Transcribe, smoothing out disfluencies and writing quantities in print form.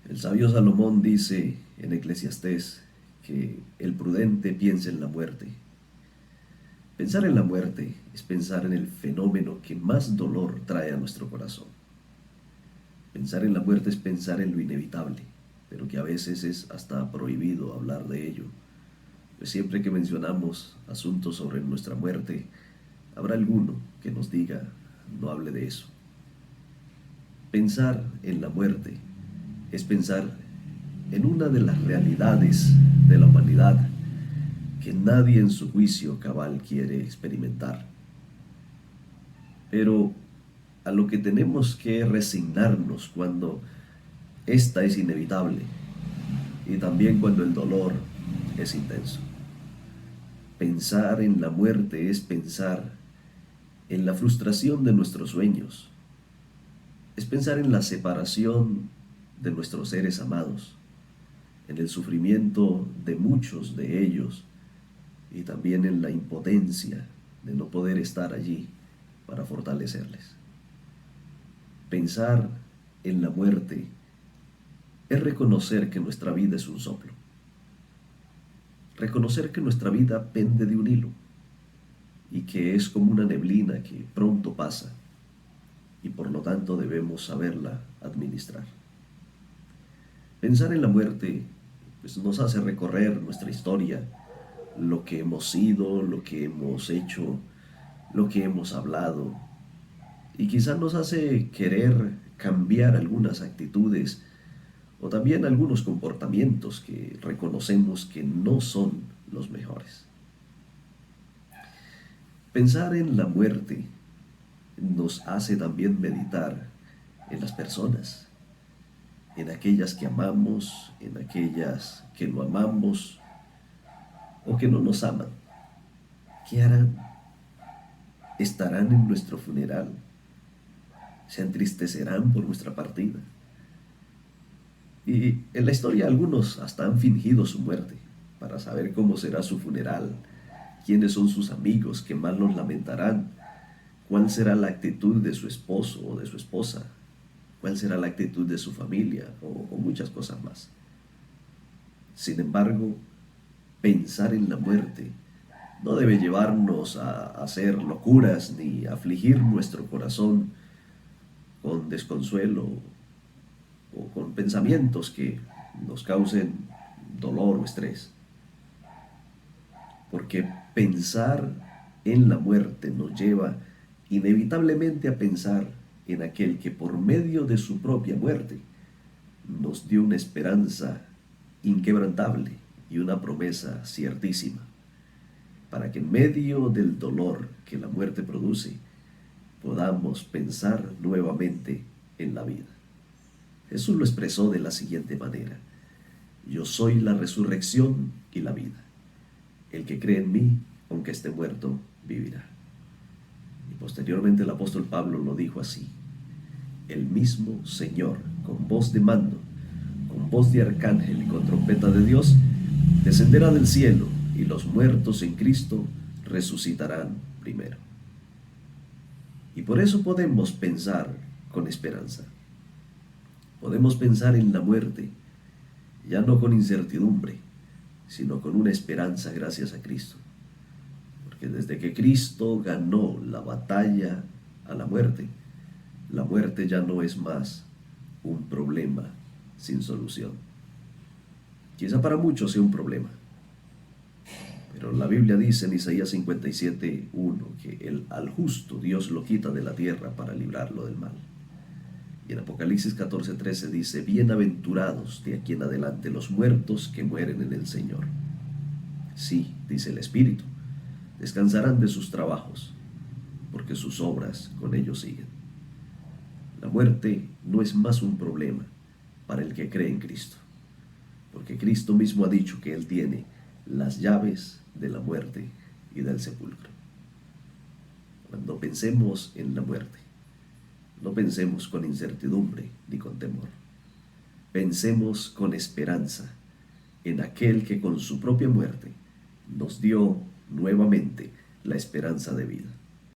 El sabio Salomón dice en Eclesiastés que el prudente piensa en la muerte. Pensar en la muerte es pensar en el fenómeno que más dolor trae a nuestro corazón. Pensar en la muerte es pensar en lo inevitable, pero que a veces es hasta prohibido hablar de ello. Pues siempre que mencionamos asuntos sobre nuestra muerte, habrá alguno que nos diga, no hable de eso. Pensar en la muerte es pensar en una de las realidades de la humanidad que nadie en su juicio cabal quiere experimentar. Pero a lo que tenemos que resignarnos cuando esta es inevitable y también cuando el dolor es intenso. Pensar en la muerte es pensar en la frustración de nuestros sueños, es pensar en la separación de nuestros seres amados, en el sufrimiento de muchos de ellos y también en la impotencia de no poder estar allí para fortalecerles. Pensar en la muerte es reconocer que nuestra vida es un soplo, reconocer que nuestra vida pende de un hilo y que es como una neblina que pronto pasa y por lo tanto debemos saberla administrar. Pensar en la muerte pues, nos hace recorrer nuestra historia, lo que hemos sido, lo que hemos hecho, lo que hemos hablado, y quizás nos hace querer cambiar algunas actitudes o también algunos comportamientos que reconocemos que no son los mejores. Pensar en la muerte nos hace también meditar en las personas, en aquellas que amamos, en aquellas que no amamos o que no nos aman. ¿Qué harán? ¿Estarán en nuestro funeral? ¿Se entristecerán por nuestra partida? Y en la historia algunos hasta han fingido su muerte para saber cómo será su funeral, quiénes son sus amigos que más los lamentarán, cuál será la actitud de su esposo o de su esposa, cuál será la actitud de su familia o muchas cosas más. Sin embargo, pensar en la muerte no debe llevarnos a hacer locuras ni a afligir nuestro corazón con desconsuelo o con pensamientos que nos causen dolor o estrés. Porque pensar en la muerte nos lleva inevitablemente a pensar en aquel que por medio de su propia muerte nos dio una esperanza inquebrantable y una promesa ciertísima, para que en medio del dolor que la muerte produce, podamos pensar nuevamente en la vida. Jesús lo expresó de la siguiente manera: yo soy la resurrección y la vida. El que cree en mí, aunque esté muerto, vivirá. Y posteriormente el apóstol Pablo lo dijo así: el mismo Señor, con voz de mando, con voz de arcángel y con trompeta de Dios, descenderá del cielo, y los muertos en Cristo resucitarán primero. Y por eso podemos pensar con esperanza. Podemos pensar en la muerte, ya no con incertidumbre, sino con una esperanza gracias a Cristo. Porque desde que Cristo ganó la batalla a la muerte ya no es más un problema sin solución. Quizá para muchos sea un problema, pero la Biblia dice en Isaías 57:1 que al justo Dios lo quita de la tierra para librarlo del mal. Y en Apocalipsis 14:13 dice: bienaventurados de aquí en adelante los muertos que mueren en el Señor. Sí, dice el Espíritu, descansarán de sus trabajos, porque sus obras con ellos siguen. La muerte no es más un problema para el que cree en Cristo, porque Cristo mismo ha dicho que Él tiene las llaves de la muerte y del sepulcro. Cuando pensemos en la muerte, no pensemos con incertidumbre ni con temor. Pensemos con esperanza en aquel que con su propia muerte nos dio nuevamente la esperanza de vida.